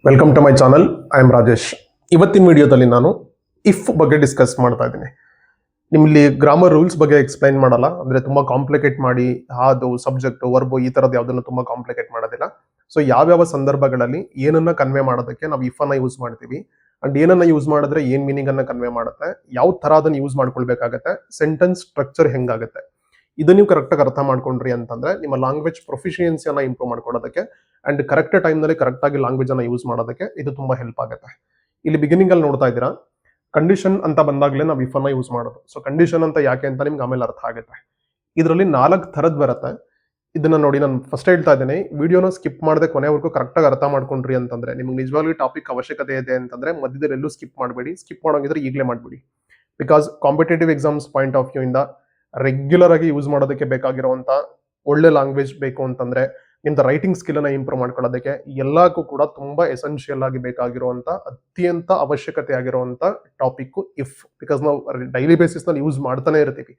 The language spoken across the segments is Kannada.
Welcome to my channel. I am Rajesh. ಇವತ್ತಿನ ವಿಡಿಯೋದಲ್ಲಿ ನಾನು ಇಫ್ ಬಗ್ಗೆ ಡಿಸ್ಕಸ್ ಮಾಡ್ತಾ ಇದ್ದೀನಿ. ನಿಮ್ಮಲ್ಲಿ ಗ್ರಾಮರ್ ರೂಲ್ಸ್ ಬಗ್ಗೆ ಎಕ್ಸ್ಪ್ಲೈನ್ ಮಾಡಲ್ಲ, ಅಂದರೆ ತುಂಬ ಕಾಂಪ್ಲಿಕೇಟ್ ಮಾಡಿ ಅದು ಸಬ್ಜೆಕ್ಟ್ ವರ್ಬು ಈ ಥರದ್ದು ಯಾವುದನ್ನು ತುಂಬ ಕಾಂಪ್ಲಿಕೇಟ್ ಮಾಡೋದಿಲ್ಲ. ಸೊ ಯಾವ್ಯಾವ ಸಂದರ್ಭಗಳಲ್ಲಿ ಏನನ್ನ ಕನ್ವೆ ಮಾಡೋದಕ್ಕೆ ನಾವು ಇಫ್ ಅನ್ನ ಯೂಸ್ ಮಾಡ್ತೀವಿ ಅಂಡ್ ಏನನ್ನ ಯೂಸ್ ಮಾಡಿದ್ರೆ ಏನು ಮೀನಿಂಗ್ ಅನ್ನ ಕನ್ವೆ ಮಾಡುತ್ತೆ, ಯಾವ ಥರ ಅದನ್ನು ಯೂಸ್ ಮಾಡ್ಕೊಳ್ಬೇಕಾಗತ್ತೆ, ಸೆಂಟೆನ್ಸ್ ಸ್ಟ್ರಕ್ಚರ್ ಹೆಂಗಾಗುತ್ತೆ, ಇದು ನೀವು ಕರೆಕ್ಟಾಗಿ ಅರ್ಥ ಮಾಡ್ಕೊಂಡ್ರಿ ಅಂತಂದ್ರೆ ನಿಮ್ಮ ಲ್ಯಾಂಗ್ವೇಜ್ ಪ್ರೊಫಿಷಿಯನ್ಸಿಯನ್ನ ಇಂಪ್ರೂವ್ ಮಾಡ್ಕೊಳ್ಳೋದಕ್ಕೆ ಅಂಡ್ ಕರೆಕ್ಟ್ ಟೈಮ್ನಲ್ಲಿ ಕರೆಕ್ಟಾಗಿ ಲ್ಯಾಂಗ್ವೇಜ್ ಅನ್ನ ಯೂಸ್ ಮಾಡೋದಕ್ಕೆ ಇದು ತುಂಬಾ ಹೆಲ್ಪ್ ಆಗುತ್ತೆ. ಇಲ್ಲಿ ಬಿಗಿನಿಂಗ್ ಅಲ್ಲಿ ನೋಡ್ತಾ ಇದ್ದೀರಾ, ಕಂಡೀಷನ್ ಅಂತ ಬಂದಾಗಲೇ ನಾವು ಇಫ್ ಅನ್ನ ಯೂಸ್ ಮಾಡೋದು. ಸೊ ಕಂಡೀಷನ್ ಅಂತ ಯಾಕೆ ಅಂತ ನಿಮ್ಗೆ ಆಮೇಲೆ ಅರ್ಥ ಆಗುತ್ತೆ. ಇದರಲ್ಲಿ 4 ಥರದ್ ಬರುತ್ತೆ. ಇದನ್ನ ನೋಡಿ, ನಾನು ಫಸ್ಟ್ ಹೇಳ್ತಾ ಇದ್ದೀನಿ, ವಿಡಿಯೋನ ಸ್ಕಿಪ್ ಮಾಡದೆ ಕೊನೆವರೆಗೂ ಕರೆಕ್ಟಾಗಿ ಅರ್ಥ ಮಾಡ್ಕೊಂಡ್ರಿ ಅಂತಂದ್ರೆ ನಿಮ್ಗೆ ನಿಜವಾಗ್ಲೂ ಟಾಪಿಕ್ ಅವಶ್ಯಕತೆ ಇದೆ ಅಂತಂದ್ರೆ ಮಧ್ಯದಲ್ಲಿ ಎಲ್ಲೂ ಸ್ಕಿಪ್ ಮಾಡಬೇಡಿ. ಸ್ಕಿಪ್ ಮಾಡೋಂಗಿದ್ರೆ ಈಗಲೇ ಮಾಡ್ಬಿಡಿ. Because competitive exams point of view ಇಂದ ರೆಗ್ಯುಲರ್ ಆಗಿ ಯೂಸ್ ಮಾಡೋದಕ್ಕೆ ಬೇಕಾಗಿರುವಂತ ಒಳ್ಳೆ ಲ್ಯಾಂಗ್ವೇಜ್ ಬೇಕು ಅಂತಂದ್ರೆ ನಿಮ್ದು ರೈಟಿಂಗ್ ಸ್ಕಿಲ್ ಅನ್ನ ಇಂಪ್ರೂವ್ ಮಾಡ್ಕೊಳ್ಳೋದಕ್ಕೆ ಎಲ್ಲಕ್ಕೂ ಕೂಡ ತುಂಬಾ ಎಸೆನ್ಷಿಯಲ್ ಆಗಿ ಬೇಕಾಗಿರುವಂತ ಅತ್ಯಂತ ಅವಶ್ಯಕತೆ ಆಗಿರುವಂತ ಟಾಪಿಕ್ ಇಫ್. ಬಿಕಾಸ್ ನಾವು ಡೈಲಿ ಬೇಸಿಸ್ ನಲ್ಲಿ ಯೂಸ್ ಮಾಡ್ತಾನೆ ಇರ್ತೀವಿ.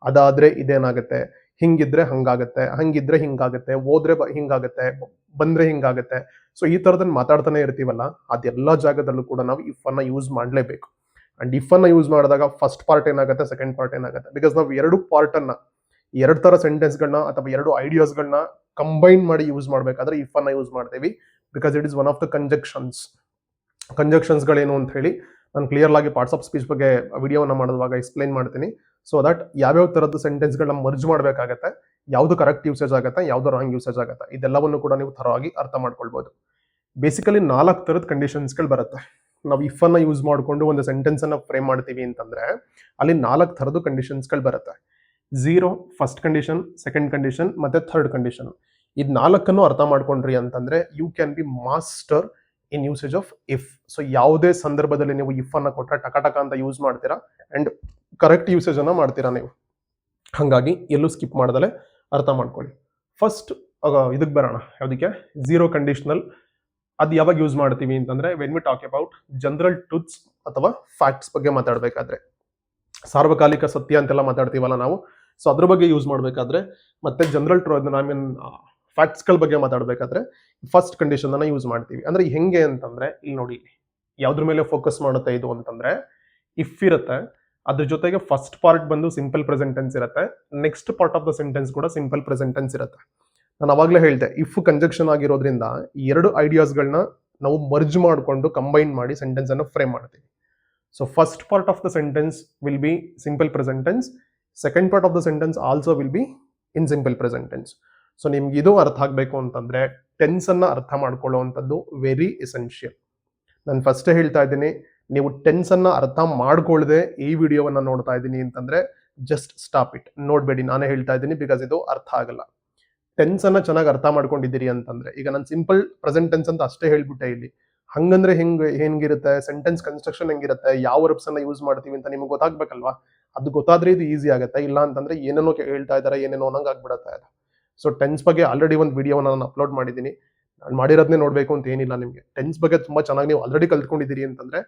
ಅದಾದ್ರೆ ಇದೇನಾಗುತ್ತೆ, ಹಿಂಗಿದ್ರೆ ಹಂಗಾಗತ್ತೆ, ಹಂಗಿದ್ರೆ ಹಿಂಗಾಗತ್ತೆ, ಹೋದ್ರೆ ಹಿಂಗಾಗತ್ತೆ, ಬಂದ್ರೆ ಹಿಂಗಾಗತ್ತೆ. ಸೊ ಈ ತರದನ್ನ ಮಾತಾಡ್ತಾನೆ ಇರ್ತೀವಲ್ಲ, ಅದೆಲ್ಲ ಜಾಗದಲ್ಲೂ ಕೂಡ ನಾವು ಇಫ್ ಅನ್ನ ಯೂಸ್ ಮಾಡ್ಲೇಬೇಕು. ಅಂಡ್ ಇಫ್ ಅನ್ನ ಯೂಸ್ ಮಾಡಿದಾಗ ಫಸ್ಟ್ ಪಾರ್ಟ್ ಏನಾಗುತ್ತೆ, ಸೆಕೆಂಡ್ ಪಾರ್ಟ್ ಏನಾಗುತ್ತೆ. ಬಿಕಾಸ್ ನಾವು ಎರಡು ಪಾರ್ಟ್ ಅನ್ನ, ಎರಡು ತರ ಸೆಂಟೆನ್ಸ್ಗಳನ್ನ ಅಥವಾ ಎರಡು ಐಡಿಯಾಸ್ಗಳನ್ನ ಕಂಬೈನ್ ಮಾಡಿ ಯೂಸ್ ಮಾಡಬೇಕಾದ್ರೆ ಇಫ್ ಅನ್ನ ಯೂಸ್ ಮಾಡ್ತೀವಿ. Because it is one of the ಕಂಜಕ್ಷನ್ಸ್ಗಳೇನು ಅಂತ ಹೇಳಿ ನಾನು ಕ್ಲಿಯರ್ ಆಗಿ ಪಾರ್ಟ್ಸ್ ಆಫ್ ಸ್ಪೀಚ್ ಬಗ್ಗೆ ವಿಡಿಯೋನ ಮಾಡುವಾಗ ಎಕ್ಸ್ಪ್ಲೈನ್ ಮಾಡ್ತೀನಿ. ಸೊ ದಟ್ ಯಾವ್ಯಾವ ತರದ್ದು ಸೆಂಟೆನ್ಸ್ಗಳನ್ನ ಮರ್ಜ್ ಮಾಡಬೇಕಾಗತ್ತೆ, ಯಾವ್ದು ಕರೆಕ್ಟ್ ಯೂಸೇಜ್ ಆಗುತ್ತೆ, ಯಾವ್ದು ರಾಂಗ್ ಯೂಸೇಜ್ ಆಗುತ್ತೆ, ಇದೆಲ್ಲವನ್ನು ಕೂಡ ನೀವು ಥರವಾಗಿ ಅರ್ಥ ಮಾಡ್ಕೊಳ್ಬಹುದು. ಬೇಸಿಕಲಿ 4 ಥರದ ಕಂಡೀಷನ್ಸ್ಗಳು ಬರುತ್ತೆ. ನಾವು ಇಫ್ ಅನ್ನ ಯೂಸ್ ಮಾಡಿಕೊಂಡು ಒಂದು ಸೆಂಟೆನ್ಸ್ ಅನ್ನ ಫ್ರೇಮ್ ಮಾಡ್ತೀವಿ ಅಂತಂದ್ರೆ ಅಲ್ಲಿ 4 ಥರದ್ದು ಕಂಡೀಷನ್ಸ್ಗಳು ಬರುತ್ತೆ. 0 ಫಸ್ಟ್ ಕಂಡೀಷನ್, ಸೆಕೆಂಡ್ ಕಂಡೀಷನ್ ಮತ್ತೆ ಥರ್ಡ್ ಕಂಡೀಷನ್. ಇದ್ 4 ಅರ್ಥ ಮಾಡ್ಕೊಂಡ್ರಿ ಅಂತಂದ್ರೆ you can be master in usage of if. So ಯಾವುದೇ ಸಂದರ್ಭದಲ್ಲಿ ನೀವು ಇಫ್ ಅನ್ನ ಕೊಟ್ರೆ ಟಕ ಅಂತ ಯೂಸ್ ಮಾಡ್ತೀರಾ ಅಂಡ್ ಕರೆಕ್ಟ್ ಯೂಸೇಜ್ ಅನ್ನ ಮಾಡ್ತೀರಾ ನೀವು. ಹಾಗಾಗಿ ಎಲ್ಲೂ ಸ್ಕಿಪ್ ಮಾಡದಲೆ ಅರ್ಥ ಮಾಡ್ಕೊಳ್ಳಿ. ಫಸ್ಟ್ ಇದಕ್ಕೆ ಬರೋಣ. ಯಾವುದಕ್ಕೆ? 0 ಕಂಡೀಷನಲ್. ಅದು ಯಾವಾಗ ಯೂಸ್ ಮಾಡ್ತೀವಿ ಅಂತಂದ್ರೆ when we talk about general truths ಅಥವಾ ಫ್ಯಾಕ್ಟ್ಸ್ ಬಗ್ಗೆ ಮಾತಾಡಬೇಕಾದ್ರೆ, ಸಾರ್ವಕಾಲಿಕ ಸತ್ಯ ಅಂತೆಲ್ಲ ಮಾತಾಡ್ತೀವಲ್ಲ ನಾವು, ಸೊ ಅದ್ರ ಬಗ್ಗೆ ಯೂಸ್ ಮಾಡಬೇಕಾದ್ರೆ ಮತ್ತೆ ಜನರಲ್ ಟ್ರೂತ್ ಐ ಮೀನ್ ಫ್ಯಾಕ್ಟ್ಸ್ಗಳ ಬಗ್ಗೆ ಮಾತಾಡಬೇಕಾದ್ರೆ ಫಸ್ಟ್ ಕಂಡೀಷನ್ ಅನ್ನ ಯೂಸ್ ಮಾಡ್ತೀವಿ. ಅಂದ್ರೆ ಹೆಂಗೆ ಅಂತಂದ್ರೆ ಇಲ್ಲಿ ನೋಡಿ, ಯಾವ್ದ್ರ ಮೇಲೆ ಫೋಕಸ್ ಮಾಡುತ್ತೆ ಇದು ಅಂತಂದ್ರೆ ಇಫ್ ಇರುತ್ತೆ, ಅದ್ರ ಜೊತೆಗೆ ಫಸ್ಟ್ ಪಾರ್ಟ್ ಬಂದು ಸಿಂಪಲ್ ಪ್ರೆಸೆಂಟ್ ಟೆನ್ಸ್ ಇರುತ್ತೆ, next part of the sentence ಕೂಡ ಸಿಂಪಲ್ ಪ್ರೆಸೆಂಟ್ ಟೆನ್ಸ್ ಇರುತ್ತೆ. ನಾನು ಅವಾಗಲೇ ಹೇಳ್ದೆ, ಇಫ್ ಕಂಜಕ್ಷನ್ ಆಗಿರೋದ್ರಿಂದ ಎರಡು ಐಡಿಯಾಸ್ಗಳನ್ನ ನಾವು ಮರ್ಜ್ ಮಾಡಿಕೊಂಡು ಕಂಬೈನ್ ಮಾಡಿ ಸೆಂಟೆನ್ಸ್ ಅನ್ನು ಫ್ರೇಮ್ ಮಾಡ್ತೀವಿ. So first part of the sentence will be simple present tense, second part of the sentence also will be in simple present tense. So ನಿಮ್ಗೆ ಇದು ಅರ್ಥ ಆಗಬೇಕು ಅಂತಂದ್ರೆ ಟೆನ್ಸ್ ಅನ್ನ ಅರ್ಥ ಮಾಡ್ಕೊಳ್ಳುವಂಥದ್ದು ವೆರಿ ಎಸೆನ್ಷಿಯಲ್. ನಾನು ಫಸ್ಟ್ ಹೇಳ್ತಾ ಇದ್ದೀನಿ, ನೀವು ಟೆನ್ಸ್ ಅನ್ನ ಅರ್ಥ ಮಾಡ್ಕೊಳ್ಳದೆ ಈ ವಿಡಿಯೋವನ್ನ ನೋಡ್ತಾ ಇದ್ದೀನಿ ಅಂತಂದ್ರೆ ಜಸ್ಟ್ ಸ್ಟಾಪ್ ಇಟ್, ನೋಡ್ಬೇಡಿ. ನಾನೇ ಹೇಳ್ತಾ ಇದ್ದೀನಿ ಬಿಕಾಸ್ ಇದು ಅರ್ಥ ಆಗಲ್ಲ. ಟೆನ್ಸ್ ಅನ್ನ ಚೆನ್ನಾಗಿ ಅರ್ಥ ಮಾಡ್ಕೊಂಡಿದ್ದೀರಿ ಅಂತಂದ್ರೆ, ಈಗ ನಾನು ಸಿಂಪಲ್ ಪ್ರೆಸೆಂಟ್ ಟೆನ್ಸ್ ಅಂತ ಅಷ್ಟೇ ಹೇಳ್ಬಿಟ್ಟೆ ಇಲ್ಲಿ, ಹಂಗಂದ್ರೆ ಹೆಂಗಿರುತ್ತೆ, ಸೆಂಟೆನ್ಸ್ ಕನ್ಸ್ಟ್ರಕ್ಷನ್ ಹೆಂಗಿರುತ್ತೆ, ಯಾವ ವರ್ಬ್ಸ್ ಅನ್ನ ಯೂಸ್ ಮಾಡ್ತೀವಿ ಅಂತ ನಿಮ್ಗೆ ಗೊತ್ತಾಗ್ಬೇಕಲ್ವಾ. ಅದು ಗೊತ್ತಾದ್ರೆ ಇದು ಈಸಿ ಆಗುತ್ತೆ, ಇಲ್ಲ ಅಂತಂದ್ರೆ ಏನೇನೋ ಹೇಳ್ತಾ ಇದಾರೆ, ಏನೇನೋ ಅನ್ನಂಗ್ ಆಗ್ಬಿಡುತ್ತೆ ಅದು. ಸೊ ಟೆನ್ಸ್ ಬಗ್ಗೆ ಆಲ್ರೆಡಿ ಒಂದು ವಿಡಿಯೋನ ನಾನು ಅಪ್ಲೋಡ್ ಮಾಡಿದ್ದೀನಿ. ನಾನು ಮಾಡಿರೋದನ್ನೇ ನೋಡ್ಬೇಕು ಅಂತ ಏನಿಲ್ಲ. ನಿಮಗೆ ಟೆನ್ಸ್ ಬಗ್ಗೆ ತುಂಬಾ ಚೆನ್ನಾಗಿ ನೀವು ಆಲ್ರೆಡಿ ಕಲ್ತ್ಕೊಂಡಿದ್ದೀರಿ ಅಂತಂದ್ರೆ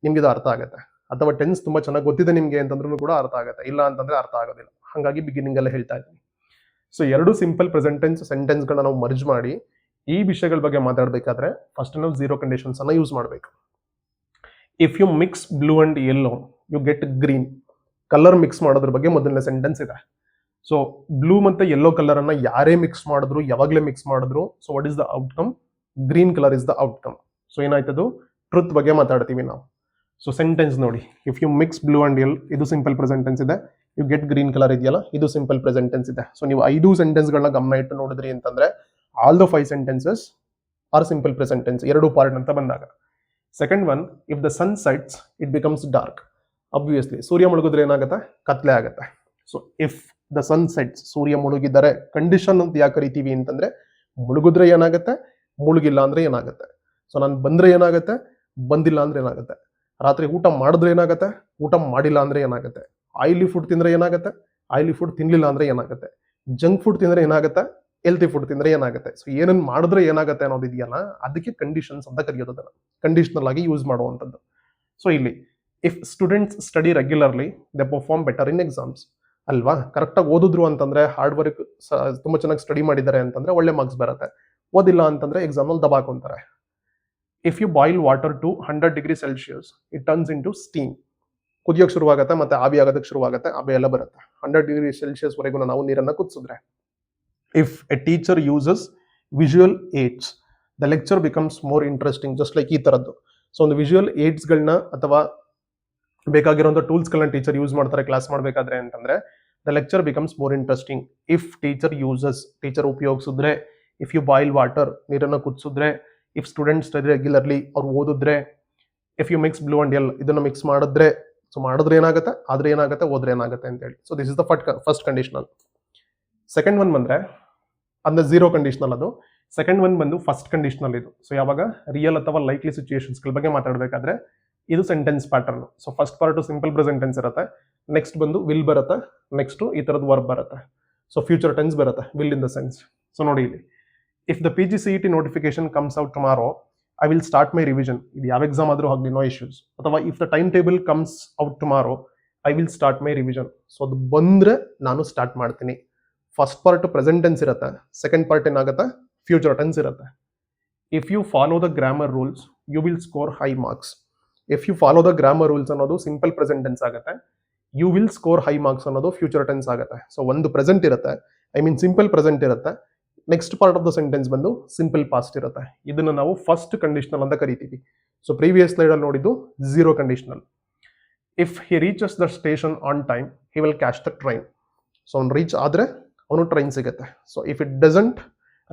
ನಿಮ್ಗೆ ಇದು ಅರ್ಥ ಆಗುತ್ತೆ. ಅಥವಾ ಟೆನ್ಸ್ ತುಂಬಾ ಚೆನ್ನಾಗಿ ಗೊತ್ತಿದೆ ನಿಮ್ಗೆ ಅಂತಂದ್ರೂ ಕೂಡ ಅರ್ಥ ಆಗುತ್ತೆ, ಇಲ್ಲ ಅಂತಂದ್ರೆ ಅರ್ಥ ಆಗೋದಿಲ್ಲ. ಹಾಗಾಗಿ ಬಿಗಿನಿಂಗ್ ಅಲ್ಲೇ ಹೇಳ್ತಾ ಇದ್ದೀನಿ. ಸೊ ಎರಡು ಸಿಂಪಲ್ ಪ್ರೆಸೆಂಟ್ ಟೆನ್ಸ್ ಸೆಂಟೆನ್ಸ್ ಗಳನ್ನ ನಾವು ಮರ್ಜ್ ಮಾಡಿ ಈ ವಿಷಯಗಳ ಬಗ್ಗೆ ಮಾತಾಡಬೇಕಾದ್ರೆ ಫಸ್ಟ್ ನಾವು 0 ಕಂಡೀಷನ್ಸ್ ಅನ್ನ ಯೂಸ್ ಮಾಡಬೇಕು. If you mix blue and yellow you get green. Colour mix ಮಾಡೋದ್ರ ಬಗ್ಗೆ ಮೊದಲನೇ ಸೆಂಟೆನ್ಸ್ ಇದೆ. ಸೊ ಬ್ಲೂ ಮತ್ತೆ ಯೆಲ್ಲೋ ಕಲರ್ ಅನ್ನ ಯಾರೇ ಮಿಕ್ಸ್ ಮಾಡಿದ್ರು, ಯಾವಾಗಲೇ ಮಿಕ್ಸ್ ಮಾಡಿದ್ರು, so what is the outcome? Green colour is the outcome. So ಏನಾಯ್ತದು? ಟ್ರುತ್ ಬಗ್ಗೆ ಮಾತಾಡ್ತೀವಿ ನಾವು. ಸೊ ಸೆಂಟೆನ್ಸ್ ನೋಡಿ, if you mix blue and yellow, ಇದು ಸಿಂಪಲ್ ಪ್ರೆಸೆಂಟ್ ಟೆನ್ಸ್ ಇದೆ. ಯು ಗೆಟ್ ಗ್ರೀನ್ ಕಲರ್ ಇದೆಯಲ್ಲ, ಇದು ಸಿಂಪಲ್ ಪ್ರೆಸೆಂಟ್ ಟೆನ್ಸ್ ಇದೆ. ಸೊ ನೀವು 5 ಸೆಂಟೆನ್ಸ್ಗಳನ್ನ ಗಮನ ಇಟ್ಟು ನೋಡಿದ್ರಿ ಅಂತಂದ್ರೆ all the 5 sentences are simple present tense, ಎರಡು ಪಾರ್ಟ್ ಅಂತ ಬಂದಾಗ. Second one, if the sun sets it becomes dark. Obviously ಸೂರ್ಯ ಮುಳುಗಿದ್ರೆ ಏನಾಗುತ್ತೆ? ಕತ್ಲೆ ಆಗುತ್ತೆ. So if the sun sets, ಸೂರ್ಯ ಮುಳುಗಿದ್ದಾರೆ, ಕಂಡೀಷನ್ ಅಂತ ಯಾಕೆ ಕರಿತೀವಿ ಅಂತಂದ್ರೆ ಮುಳುಗಿದ್ರೆ ಏನಾಗುತ್ತೆ, ಮುಳುಗಿಲ್ಲ ಅಂದ್ರೆ ಏನಾಗುತ್ತೆ. ಸೊ ನಾನು ಬಂದ್ರೆ ಏನಾಗುತ್ತೆ, ಬಂದಿಲ್ಲ ಅಂದ್ರೆ ಏನಾಗುತ್ತೆ. ರಾತ್ರಿ ಊಟ ಮಾಡಿದ್ರೆ ಏನಾಗುತ್ತೆ, ಊಟ ಮಾಡಿಲ್ಲ ಅಂದ್ರೆ ಏನಾಗುತ್ತೆ. ಆಯಿಲಿ ಫುಡ್ ತಿಂದ್ರೆ ಏನಾಗುತ್ತೆ, ಆಯಿಲಿ ಫುಡ್ ತಿನ್ಲಿಲ್ಲ ಅಂದ್ರೆ ಏನಾಗುತ್ತೆ. ಜಂಕ್ ಫುಡ್ ತಿಂದ್ರೆ ಏನಾಗುತ್ತೆ, ಹೆಲ್ತಿ ಫುಡ್ ತಿಂದ್ರೆ ಏನಾಗುತ್ತೆ. ಸೊ ಏನನ್ನ ಮಾಡಿದ್ರೆ ಏನಾಗುತ್ತೆ ಅನ್ನೋದು ಇದೆಯಲ್ಲ, ಅದಕ್ಕೆ ಕಂಡೀಷನ್ಸ್ ಅಂತ ಕರೆಯೋದು. ಅದನ್ನ ಕಂಡೀಷನಲ್ ಆಗಿ ಯೂಸ್ ಮಾಡುವಂಥದ್ದು. ಸೊ ಇಲ್ಲಿ if students study regularly they perform better in exams. ಅಲ್ವಾ? ಕರೆಕ್ಟಾಗಿ ಓದಿದ್ರು ಅಂತಂದ್ರೆ, ಹಾರ್ಡ್ ವರ್ಕ್ ತುಂಬಾ ಚೆನ್ನಾಗಿ ಸ್ಟಡಿ ಮಾಡಿದ್ದಾರೆ ಅಂತಂದ್ರೆ ಒಳ್ಳೆ ಮಾರ್ಕ್ಸ್ ಬರುತ್ತೆ. ಓದಿಲ್ಲ ಅಂತಂದ್ರೆ ಎಕ್ಸಾಮ್ ಅಲ್ಲಿ ದಬಾಕೊಂತಾರೆ. If you boil water to 100 degree Celsius it turns into steam. ಕುದಿಯೋಕೆ ಶುರುವಾಗುತ್ತೆ ಮತ್ತೆ ಆವಿ ಆಗೋದಕ್ಕೆ ಶುರುವಾಗುತ್ತೆ, ಆವಿ ಎಲ್ಲ ಬರುತ್ತೆ. 100 ಡಿಗ್ರಿ ಸೆಲ್ಸಿಯಸ್ ವರೆಗೂ ನಾವು ನೀರನ್ನು ಕುದಿಸಿದ್ರೆ. If a teacher uses visual aids the lecture becomes more interesting. Just like ಈ ತರದ್ದು. ಸೊ ಒಂದು ವಿಜುವಲ್ ಏಡ್ಸ್ಗಳನ್ನ ಅಥವಾ ಬೇಕಾಗಿರುವಂಥ ಟೂಲ್ಸ್ಗಳನ್ನ ಟೀಚರ್ ಯೂಸ್ ಮಾಡ್ತಾರೆ ಕ್ಲಾಸ್ ಮಾಡಬೇಕಾದ್ರೆ ಅಂತಂದ್ರೆ the lecture becomes more interesting. If teacher uses, teacher ಉಪಯೋಗಿಸಿದ್ರೆ. ಇಫ್ ಯು ಬಾಯ್ಲ್ ವಾಟರ್, ನೀರನ್ನು ಕುದಿಸಿದ್ರೆ. ಇಫ್ ಸ್ಟೂಡೆಂಟ್ಸ್ ಸ್ಟಡಿ ರೆಗ್ಯುಲರ್ಲಿ, ಅವ್ರು ಓದಿದ್ರೆ. If you mix blue and yellow, ಇದನ್ನು ಮಿಕ್ಸ್ ಮಾಡಿದ್ರೆ. ಸೊ ಮಾಡಿದ್ರೆ ಏನಾಗುತ್ತೆ, ಆದ್ರೆ ಏನಾಗುತ್ತೆ, ಹೋದ್ರೆ ಏನಾಗುತ್ತೆ ಅಂತ ಹೇಳಿ. So this is the first conditional. Second one ಬಂದ್ರೆ ಅಂದ್ರೆ ಝೀರೋ ಕಂಡೀಷನಲ್ ಅದು. ಸೆಕೆಂಡ್ ಒನ್ ಬಂದು ಫಸ್ಟ್ ಕಂಡೀಷನಲ್ ಇದು. ಸೊ ಯಾವಾಗ ರಿಯಲ್ ಅಥವಾ ಲೈಕ್ಲಿ ಸಿಚುಯೇಷನ್ಸ್ಗಳ ಬಗ್ಗೆ ಮಾತಾಡಬೇಕಾದ್ರೆ ಇದು sentence pattern. So first part simple present tense ಇರುತ್ತೆ, ನೆಕ್ಸ್ಟ್ ಬಂದು ವಿಲ್ ಬರುತ್ತೆ, ನೆಕ್ಸ್ಟ್ ಈ ತರದ್ದು ವರ್ಬ್ ಬರುತ್ತೆ. ಸೊ ಫ್ಯೂಚರ್ ಟೆನ್ಸ್ ಬರುತ್ತೆ, will in the sense. So ನೋಡಿ ಇಲ್ಲಿ, if the PGCET notification comes out tomorrow I will start my revision. ಇದು ಯಾವ ಎಕ್ಸಾಮ್ ಆದ್ರೂ ಆಗಲಿ, ನೋ ಇಶ್ಯೂಸ್. ಅಥವಾ if the time table comes out tomorrow I will start my revision. So ಅದು ಬಂದ್ರೆ ನಾನು ಸ್ಟಾರ್ಟ್ ಮಾಡ್ತೀನಿ. ಫಸ್ಟ್ ಪಾರ್ಟ್ ಪ್ರೆಸೆಂಟ್ ಟೆನ್ಸ್ ಇರುತ್ತೆ, ಸೆಕೆಂಡ್ ಪಾರ್ಟ್ ಏನಾಗುತ್ತೆ, ಫ್ಯೂಚರ್ ಟೆನ್ಸ್ ಇರುತ್ತೆ. If you follow the grammar rules you will score high marks. If you follow the grammar rules ಅನ್ನೋದು ಸಿಂಪಲ್ ಪ್ರೆಸೆಂಟ್ ಟೆನ್ಸ್ ಆಗುತ್ತೆ. You will score high marks ಅನ್ನೋದು ಫ್ಯೂಚರ್ ಟೆನ್ಸ್ ಆಗುತ್ತೆ. ಸೊ ಒಂದು ಪ್ರೆಸೆಂಟ್ ಇರುತ್ತೆ, ಐ ಮೀನ್ ಸಿಂಪಲ್ ಪ್ರೆಸೆಂಟ್ ಇರುತ್ತೆ. Next part of the sentence ಬಂದು ಸಿಂಪಲ್ ಪಾಸ್ಟ್ ಇರುತ್ತೆ. ಇದನ್ನು ನಾವು ಫಸ್ಟ್ ಕಂಡೀಷನಲ್ ಅಂತ ಕರಿತೀವಿ. ಸೊ ಪ್ರೀವಿಯಸ್ ಸ್ಲೈಡ್ ಅಲ್ಲಿ ನೋಡಿದ್ದು zero conditional. If he reaches the station on time he will catch the train. So ಅವ್ನು ರೀಚ್ ಆದ್ರೆ ಅವನು ಟ್ರೈನ್ ಸಿಗುತ್ತೆ. So if it doesn't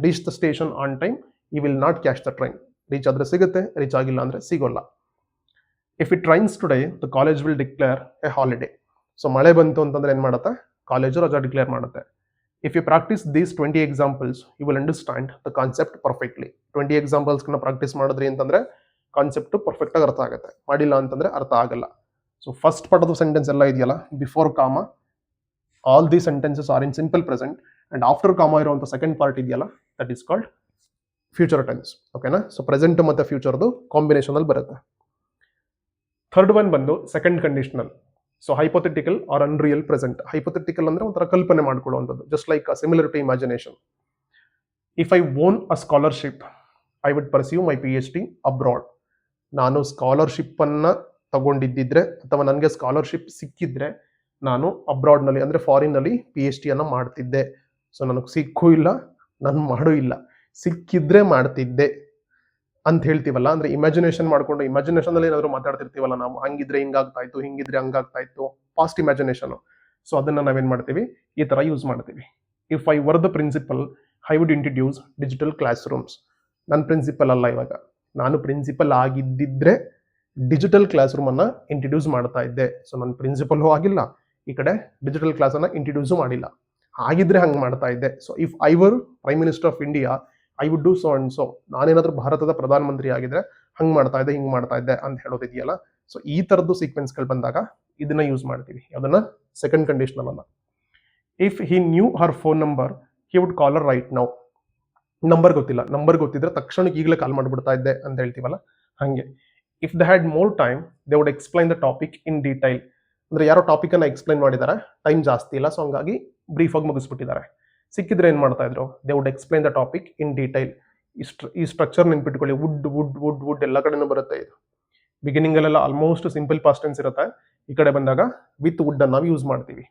reach the station on time he will not catch the train. Reach ಆದ್ರೆ ಸಿಗುತ್ತೆ, ರೀಚ್ ಆಗಿಲ್ಲ ಅಂದ್ರೆ ಸಿಗೋಲ್ಲ. If it rains today the college will declare a holiday. So ಮಳೆ ಬಂತು ಅಂತಂದ್ರೆ ಏನ್ ಮಾಡುತ್ತೆ, ಕಾಲೇಜು ರಜಾ ಡಿಕ್ಲೇರ್ ಮಾಡುತ್ತೆ. If you practice these 20 examples you will understand the concept perfectly. 20 ಎಕ್ಸಾಂಪಲ್ಸ್ನ ಪ್ರಾಕ್ಟೀಸ್ ಮಾಡಿದ್ರಿ ಅಂತಂದ್ರೆ ಕಾನ್ಸೆಪ್ಟ್ ಪರ್ಫೆಕ್ಟ್ ಆಗಿ ಅರ್ಥ ಆಗುತ್ತೆ. ಮಾಡಿಲ್ಲ ಅಂತಂದ್ರೆ ಅರ್ಥ ಆಗಲ್ಲ. So first part of the sentence ಎಲ್ಲ ಇದೆಯಲ್ಲ, before comma all the sentences are in simple present and after comma ಇರುವಂಥ ಸೆಕೆಂಡ್ ಪಾರ್ಟ್ ಇದೆಯಲ್ಲ that is called future tense. ಓಕೆನಾ. ಸೊ ಪ್ರೆಸೆಂಟ್ ಮತ್ತೆ ಫ್ಯೂಚರ್ದು ಕಾಂಬಿನೇಷನ್ ಅಲ್ಲಿ ಬರುತ್ತೆ. ಥರ್ಡ್ ಒನ್ ಬಂದು second conditional. So hypothetical or unreal present. Hypothetical ಅಂದ್ರೆ ಒಂಥರ ಕಲ್ಪನೆ ಮಾಡ್ಕೊಳ್ಳುವಂಥದ್ದು, just like similar to imagination. If I won a scholarship I would pursue my PhD abroad. ನಾನು ಸ್ಕಾಲರ್ಶಿಪ್ ಅನ್ನ ತಗೊಂಡಿದ್ದಿದ್ರೆ ಅಥವಾ ನನಗೆ ಸ್ಕಾಲರ್ಶಿಪ್ ಸಿಕ್ಕಿದ್ರೆ ನಾನು ಅಬ್ರಾಡ್ನಲ್ಲಿ ಅಂದ್ರೆ ಫಾರಿನ್ನಲ್ಲಿ PhD ಅನ್ನ ಮಾಡ್ತಿದ್ದೆ. ಸೊ ನನಗೆ ಸಿಕ್ಕೂ ಇಲ್ಲ, ನಾನು ಮಾಡೂ ಇಲ್ಲ, ಸಿಕ್ಕಿದ್ರೆ ಮಾಡ್ತಿದ್ದೆ ಅಂತ ಹೇಳ್ತೀವಲ್ಲ. ಅಂದ್ರೆ ಇಮ್ಯಾಜಿನೇಷನ್ ಮಾಡ್ಕೊಂಡು ಇಮ್ಯಾಜಿನೇಷನ್ ಅಲ್ಲಿ ಏನಾದ್ರು ಮಾತಾಡ್ತಿರ್ತೀವಲ್ಲ ನಾವು, ಹಂಗಿದ್ರೆ ಹಿಂಗಾಗ್ತಾ ಇತ್ತು, ಹಿಂಗಿದ್ರೆ ಹಂಗಾಗ್ತಾ ಇತ್ತು, ಪಾಸ್ಟ್ ಇಮ್ಯಾಜಿನೇಷನ್. ಸೊ ಅದನ್ನ ನಾವೇನ್ ಮಾಡ್ತೀವಿ, ಈ ತರ ಯೂಸ್ ಮಾಡ್ತೀವಿ. If I were the principal I would introduce digital class rooms. ನಾನು ಪ್ರಿನ್ಸಿಪಲ್ ಅಲ್ಲ ಇವಾಗ, ನಾನು ಪ್ರಿನ್ಸಿಪಲ್ ಆಗಿದ್ದಿದ್ರೆ ಡಿಜಿಟಲ್ ಕ್ಲಾಸ್ ರೂಮ್ ಅನ್ನ ಇಂಟ್ರಡ್ಯೂಸ್ ಮಾಡ್ತಾ ಇದ್ದೆ. ಸೊ ನನ್ನ ಪ್ರಿನ್ಸಿಪಲ್ ಆಗಿಲ್ಲ, ಈ ಕಡೆ ಡಿಜಿಟಲ್ ಕ್ಲಾಸ್ ಅನ್ನ ಇಂಟ್ರಡ್ಯೂಸ್ ಮಾಡಿಲ್ಲ, ಆಗಿದ್ರೆ ಹಂಗೆ ಮಾಡ್ತಾ ಇದ್ದೆ. So if I were prime minister of India I would do so and so. ನಾನೇನಾದ್ರೂ ಭಾರತದ ಪ್ರಧಾನಮಂತ್ರಿ ಆಗಿದ್ರೆ ಹಂಗೆ ಮಾಡ್ತಾ ಇದ್ದೆ, ಹಿಂಗೆ ಮಾಡ್ತಾ ಇದ್ದೆ ಅಂತ ಹೇಳೋದಿದೆಯಲ್ಲ. ಸೊ ಈ ತರದ್ದು ಸೀಕ್ವೆನ್ಸ್ಗಳು ಬಂದಾಗ ಇದನ್ನ ಯೂಸ್ ಮಾಡ್ತೀವಿ. ಅದನ್ನ ಸೆಕೆಂಡ್ ಕಂಡೀಷನಲ್ ಅಲ್ಲ. If he knew her phone number he would call her right now. Number ಗೊತ್ತಿಲ್ಲ, ನಂಬರ್ ಗೊತ್ತಿದ್ರೆ ತಕ್ಷಣಕ್ಕೆ ಈಗಲೇ ಕಾಲ್ ಮಾಡಿಬಿಡ್ತಾ ಇದ್ದೆ ಅಂತ ಹೇಳ್ತೀವಲ್ಲ ಹಂಗೆ. If they had more time they would explain the topic in detail. ಅಂದ್ರೆ ಯಾರೋ ಟಾಪಿಕ್ ಅನ್ನ ಎಕ್ಸ್ಪ್ಲೈನ್ ಮಾಡಿದ್ದಾರೆ, ಟೈಮ್ ಜಾಸ್ತಿ ಇಲ್ಲ, ಸೊ ಹಂಗಾಗಿ ಬ್ರೀಫ್ ಆಗಿ ಮುಗಿಸ್ಬಿಟ್ಟಿದ್ದಾರೆ. ಸಿಕ್ಕಿದ್ರೆ ಏನ್ ಮಾಡ್ತಾ ಇದ್ರು, they would explain the topic in detail. ಈ ಸ್ಟ್ರಕ್ಚರ್ ನೆನ್ಪಿಟ್ಕೊಳ್ಳಿ, ವುಡ್ ವುಡ್ ವುಡ್ ವುಡ್ ಎಲ್ಲ ಕಡೆನೂ ಬರುತ್ತೆ ಇದು. ಬಿಗಿನಿಂಗ್ ಅಲ್ಲೆಲ್ಲ ಆಲ್ಮೋಸ್ಟ್ ಸಿಂಪಲ್ ಪಾಸ್ಟ್ ಟೆನ್ಸ್ ಇರುತ್ತೆ, ಈ ಕಡೆ ಬಂದಾಗ ವಿತ್ ವುಡ್ ಅನ್ನ ನಾವು ಯೂಸ್ ಮಾಡ್ತೀವಿ.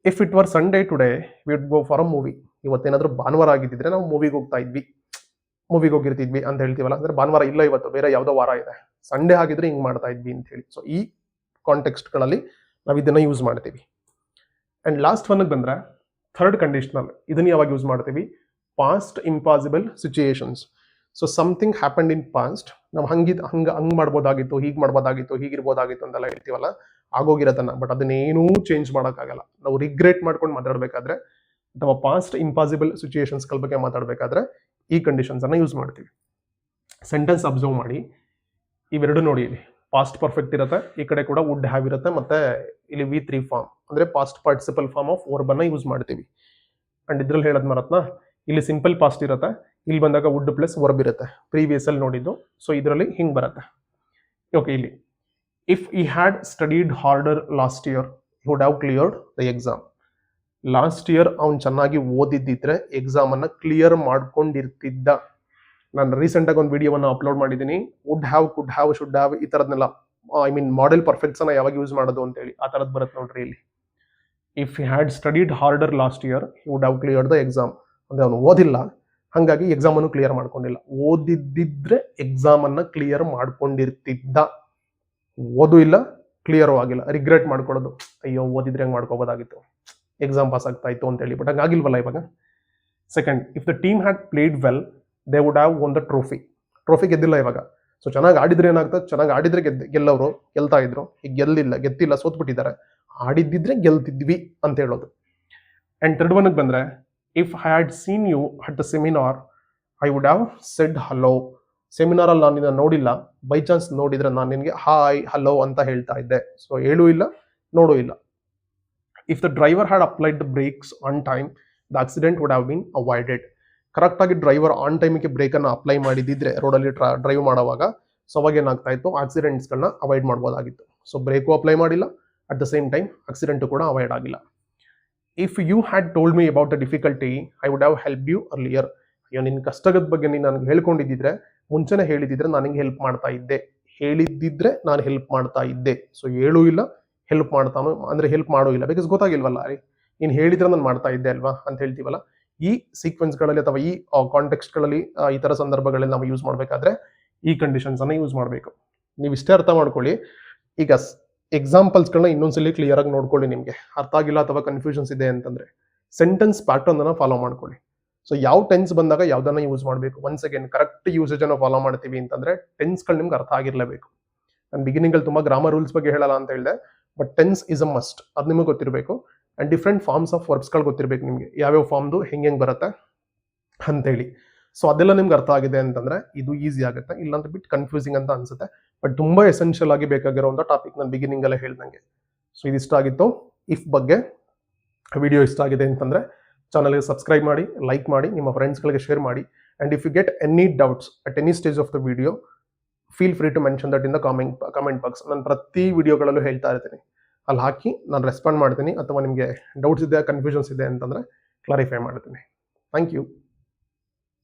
If it were Sunday today we would go for a movie. ಇವತ್ತೇನಾದ್ರೂ ಭಾನುವಾರ ಆಗಿದ್ದಿದ್ರೆ ನಾವು ಮೂವಿಗೆ ಹೋಗ್ತಾ ಇದ್ವಿ, ಮೂವಿಗೆ ಹೋಗಿರ್ತಿದ್ವಿ ಅಂತ ಹೇಳ್ತೀವಲ್ಲ. ಅಂದ್ರೆ ಭಾನುವಾರ ಇಲ್ಲ ಇವತ್ತು, ಬೇರೆ ಯಾವುದೋ ವಾರ ಇದೆ, ಸಂಡೇ ಆಗಿದ್ರೆ ಹಿಂಗ್ ಮಾಡ್ತಾ ಇದ್ವಿ ಅಂತ ಹೇಳಿ. ಸೊ ಈ ಕಾಂಟೆಕ್ಸ್ಟ್ಗಳಲ್ಲಿ ನಾವು ಇದನ್ನ ಯೂಸ್ ಮಾಡ್ತೀವಿ. ಅಂಡ್ ಲಾಸ್ಟ್ ಒನ್ ಬಂದ್ರೆ ಥರ್ಡ್ ಕಂಡೀಷನಲ್. ಇದನ್ನ ಯಾವಾಗ ಯೂಸ್ ಮಾಡ್ತೀವಿ, past impossible situations. So something happened ಇನ್ ಪಾಸ್ಟ್, ನಾವು ಹಂಗ್ ಮಾಡ್ಬೋದಾಗಿತ್ತು, ಹೀಗೆ ಮಾಡ್ಬೋದಾಗಿತ್ತು, ಹೀಗಿರ್ಬೋದಾಗಿತ್ತು ಅಂತೆಲ್ಲ ಹೇಳ್ತೀವಲ್ಲ, ಆಗೋಗಿರತ್ತನ್ನ. ಬಟ್ ಅದನ್ನೇನೂ ಚೇಂಜ್ ಮಾಡೋಕ್ಕಾಗಲ್ಲ. ನಾವು ರಿಗ್ರೆಟ್ ಮಾಡ್ಕೊಂಡು ಮಾತಾಡಬೇಕಾದ್ರೆ ಅಥವಾ ಪಾಸ್ಟ್ ಇಂಪಾಸಿಬಲ್ ಸಿಚುಯೇಷನ್ಸ್ಗಳ ಬಗ್ಗೆ ಮಾತಾಡಬೇಕಾದ್ರೆ ಈ ಕಂಡೀಷನ್ಸ್ ಅನ್ನ ಯೂಸ್ ಮಾಡ್ತೀವಿ. ಸೆಂಟೆನ್ಸ್ ಅಬ್ಸರ್ವ್ ಮಾಡಿ, ಇವೆರಡು ನೋಡಿ. ಇಲ್ಲಿ ಪಾಸ್ಟ್ ಪರ್ಫೆಕ್ಟ್ ಇರುತ್ತೆ, ಈ ಕಡೆ ಕೂಡ ವುಡ್ ಹ್ಯಾವ್ ಇರುತ್ತೆ, ಮತ್ತೆ ಇಲ್ಲಿ V3 ಫಾರ್ಮ್ ಅಂದ್ರೆ past participle form of verb ಅನ್ನ ಯೂಸ್ ಮಾಡ್ತೀವಿ. ಅಂಡ್ ಇದ್ರಲ್ಲಿ ಹೇಳದ್ ಮರತ್ನ, ಇಲ್ಲಿ ಸಿಂಪಲ್ ಪಾಸ್ಟ್ ಇರುತ್ತೆ, ಇಲ್ಲಿ ಬಂದಾಗ ವುಡ್ ಪ್ಲಸ್ ವರ್ಬ್ ಇರುತ್ತೆ, ಪ್ರೀವಿಯಸ್ ಅಲ್ಲಿ ನೋಡಿದ್ದು. ಸೊ ಇದರಲ್ಲಿ ಹಿಂಗ್ ಬರುತ್ತೆ. ಓಕೆ, ಇಲ್ಲಿ if he had studied order last year would have cleared the exam. Last year ಅವ್ನು ಚೆನ್ನಾಗಿ ಓದಿದ್ದಿದ್ರೆ ಎಕ್ಸಾಮ್ ಅನ್ನ ಕ್ಲಿಯರ್ ಮಾಡ್ಕೊಂಡಿರ್ತಿದ್ದ. ನಾನು ರೀಸೆಂಟಾಗಿ ಒಂದು ವಿಡಿಯೋವನ್ನು ಅಪ್ಲೋಡ್ ಮಾಡಿದ್ದೀನಿ, would have, could have, should have ಈ ಥರದ್ನೆಲ್ಲ, ಐ ಮೀನ್ ಮಾಡೆಲ್ ಪರ್ಫೆಕ್ಟ್ಸನ್ನು ಯಾವಾಗ ಯೂಸ್ ಮಾಡೋದು ಅಂತೇಳಿ ಆ ಥರದ್ದು ಬರುತ್ತೆ ನೋಡ್ರಿ ಇಲ್ಲಿ. If he had studied order last year he would have cleared the exam. ಅಂದರೆ ಅವನು ಓದಿಲ್ಲ, ಹಾಗಾಗಿ ಎಕ್ಸಾಮನ್ನು ಕ್ಲಿಯರ್ ಮಾಡ್ಕೊಂಡಿಲ್ಲ. ಓದಿದ್ದಿದ್ರೆ ಎಕ್ಸಾಮನ್ನು ಕ್ಲಿಯರ್ ಮಾಡ್ಕೊಂಡಿರ್ತಿದ್ದ. ಓದು ಇಲ್ಲ, ಕ್ಲಿಯರು ಆಗಿಲ್ಲ, ರಿಗ್ರೆಟ್ ಮಾಡ್ಕೊಳ್ಳೋದು, ಅಯ್ಯೋ ಓದಿದ್ರೆ ಹೆಂಗೆ ಮಾಡ್ಕೋಬೋದಾಗಿತ್ತು, ಎಕ್ಸಾಮ್ ಪಾಸ್ ಆಗ್ತಾ ಇತ್ತು ಅಂತೇಳಿ. ಬಟ್ ಹಂಗಾಗಿಲ್ವಲ್ಲ ಇವಾಗ. Second, if the team had played well they would have won the trophy ಗೆದ್ದಿಲ್ಲ ಇವಾಗ. ಸೊ ಚೆನ್ನಾಗಿ ಆಡಿದ್ರೆ ಏನಾಗ್ತದೆ, ಚೆನ್ನಾಗಿ ಆಡಿದ್ರೆ ಗೆಲ್ಲೋರು ಗೆಲ್ತಾ ಇದ್ರು, ಈಗ ಗೆದ್ದಿಲ್ಲ, ಸೋತ್ಬಿಟ್ಟಿದ್ದಾರೆ. ಆಡಿದ್ದಿದ್ರೆ ಗೆಲ್ತಿದ್ವಿ ಅಂತ ಹೇಳೋದು. ಆ್ಯಂಡ್ ಥರ್ಡ್ ಒನ್ಗೆ ಬಂದರೆ, if I had seen you at the seminar I would have said hello. ಸೆಮಿನಾರಲ್ಲಿ ನಾನು ನಿನ್ನ ನೋಡಿಲ್ಲ, ಬೈ ಚಾನ್ಸ್ ನೋಡಿದ್ರೆ ನಾನು ನಿನಗೆ ಹಾಯ್ ಹಲೋ ಅಂತ ಹೇಳ್ತಾ ಇದ್ದೆ. ಸೊ ಹೇಳೂ ಇಲ್ಲ, ನೋಡೂ ಇಲ್ಲ. If the driver had applied the brakes on time the accident would have been avoided. ಕರೆಕ್ಟಾಗಿ ಡ್ರೈವರ್ ಆನ್ ಟೈಮಿಗೆ ಬ್ರೇಕನ್ನು ಅಪ್ಲೈ ಮಾಡಿದ್ದಿದ್ರೆ ರೋಡಲ್ಲಿ ಡ್ರೈವ್ ಮಾಡುವಾಗ, ಸೊ ಅವಾಗ ಏನಾಗ್ತಾ ಇತ್ತು, ಆಕ್ಸಿಡೆಂಟ್ಸ್ಗಳನ್ನ ಅವಾಯ್ಡ್ ಮಾಡ್ಬೋದಾಗಿತ್ತು. ಸೊ ಬ್ರೇಕು ಅಪ್ಲೈ ಮಾಡಿಲ್ಲ, at the same time accident ಕೂಡ ಅವಾಯ್ಡ್ ಆಗಿಲ್ಲ. If you had told me about the difficulty I would have help you earlier. ಅಯ್ಯೋ ನಿನ್ನ ಕಷ್ಟದ ಬಗ್ಗೆ ನೀನು ನನಗೆ ಹೇಳ್ಕೊಂಡಿದ್ದಿದ್ರೆ, ಮುಂಚೆನೇ ಹೇಳಿದ್ದಿದ್ರೆ ನಾನು ನಿಂಗೆ ಹೆಲ್ಪ್ ಮಾಡ್ತಾ ಇದ್ದೆ. ಹೇಳಿದ್ದಿದ್ರೆ ನಾನು ಹೆಲ್ಪ್ ಮಾಡ್ತಾ ಇದ್ದೆ. ಸೊ ಹೇಳೂ ಇಲ್ಲ, ಹೆಲ್ಪ್ ಮಾಡ್ತಾನೋ ಅಂದರೆ ಹೆಲ್ಪ್ ಮಾಡೂ ಇಲ್ಲ, ಬಿಕಾಸ್ ಗೊತ್ತಾಗಿಲ್ವಲ್ಲ ರೀ, ನೀನು ಹೇಳಿದ್ರೆ ನಾನು ಮಾಡ್ತಾ ಇದ್ದೆ ಅಲ್ವಾ ಅಂತ ಹೇಳ್ತೀವಲ್ಲ. ಈ ಸೀಕ್ವೆನ್ಸ್ಗಳಲ್ಲಿ ಅಥವಾ ಈ ಕಾಂಟೆಕ್ಸ್ಟ್ಗಳಲ್ಲಿ, ಈ ಥರ ಸಂದರ್ಭಗಳಲ್ಲಿ ನಾವು ಯೂಸ್ ಮಾಡಬೇಕಾದ್ರೆ ಈ ಕಂಡೀಷನ್ಸನ್ನು ಯೂಸ್ ಮಾಡಬೇಕು. ನೀವು ಇಷ್ಟೇ ಅರ್ಥ ಮಾಡ್ಕೊಳ್ಳಿ. ಈಗ ಎಕ್ಸಾಂಪಲ್ಸ್ಗಳನ್ನ ಇನ್ನೊಂದ್ಸಲಿ ಕ್ಲಿಯರ್ ಆಗಿ ನೋಡ್ಕೊಳ್ಳಿ. ನಿಮಗೆ ಅರ್ಥ ಆಗಿಲ್ಲ ಅಥವಾ ಕನ್ಫ್ಯೂಷನ್ಸ್ ಇದೆ ಅಂತಂದ್ರೆ ಸೆಂಟೆನ್ಸ್ ಪ್ಯಾಟರ್ನ್ ಅನ್ನ ಫಾಲೋ ಮಾಡ್ಕೊಳ್ಳಿ. ಸೊ ಯಾವ ಟೆನ್ಸ್ ಬಂದಾಗ ಯಾವ್ದನ್ನ ಯೂಸ್ ಮಾಡಬೇಕು, ಒನ್ಸ್ ಅಗೇನ್ ಕರೆಕ್ಟ್ ಯೂಸೇಜ್ ಅನ್ನು ಫಾಲೋ ಮಾಡ್ತೀವಿ ಅಂತಂದ್ರೆ ಟೆನ್ಸ್ಗಳು ನಿಮ್ಗೆ ಅರ್ಥ ಆಗಿರಲೇಬೇಕು. ನಾನು ಬಿಗಿನಿಂಗ್ ಅಲ್ಲಿ ತುಂಬಾ ಗ್ರಾಮರ್ ರೂಲ್ಸ್ ಬಗ್ಗೆ ಹೇಳಲ್ಲ ಅಂತ ಹೇಳಿದೆ, but tense is a must, ಅದು ನಿಮಗೆ ಗೊತ್ತಿರಬೇಕು. ಅಂಡ್ ಡಿಫ್ರೆಂಟ್ ಫಾರ್ಮ್ಸ್ ಆಫ್ ವರ್ಬ್ಸ್ಗಳು ಗೊತ್ತಿರಬೇಕು ನಿಮಗೆ, ಯಾವ್ಯಾವ ಫಾರ್ಮ್ದು ಹೆಂಗೆ ಬರುತ್ತೆ ಅಂತೇಳಿ. ಸೊ ಅದೆಲ್ಲ ನಿಮ್ಗೆ ಅರ್ಥ ಆಗಿದೆ ಅಂತಂದ್ರೆ ಇದು ಈಸಿ ಆಗುತ್ತೆ, ಇಲ್ಲಾಂದ್ರೆ ಬಿಟ್ಟು ಕನ್ಫ್ಯೂಸಿಂಗ್ ಅಂತ ಅನ್ಸುತ್ತೆ. ಬಟ್ ತುಂಬಾ ಎಸೆನ್ಷಿಯಲ್ ಆಗಿ ಬೇಕಾಗಿರುವಂಥ ಟಾಪಿಕ್ ನಾನು ಬಿಗಿನಿಂಗ್ ಅಲ್ಲೇ ಹೇಳ್ದಂಗೆ. ಸೊ ಇದಿಷ್ಟ ಆಗಿತ್ತು ಇಫ್ ಬಗ್ಗೆ. ವಿಡಿಯೋ ಇಷ್ಟ ಆಗಿದೆ ಅಂತಂದ್ರೆ ಚಾನಲ್ಗೆ ಸಬ್ಸ್ಕ್ರೈಬ್ ಮಾಡಿ, ಲೈಕ್ ಮಾಡಿ, ನಿಮ್ಮ ಫ್ರೆಂಡ್ಸ್ಗಳಿಗೆ ಶೇರ್ ಮಾಡಿ. And if you get any doubts at any stage of the video feel free to mention that in the comment box. ನಾನು ಪ್ರತಿ ವಿಡಿಯೋಗಳಲ್ಲೂ ಹೇಳ್ತಾ ಇರ್ತೀನಿ, ಅಲ್ಲಿ ಹಾಕಿ ನಾನು ರೆಸ್ಪಾಂಡ್ ಮಾಡ್ತೀನಿ. ಅಥವಾ ನಿಮಗೆ ಡೌಟ್ಸ್ ಇದೆ, ಕನ್ಫ್ಯೂಷನ್ಸ್ ಇದೆ ಅಂತಂದರೆ ಕ್ಲಾರಿಫೈ ಮಾಡ್ತೀನಿ. Thank you.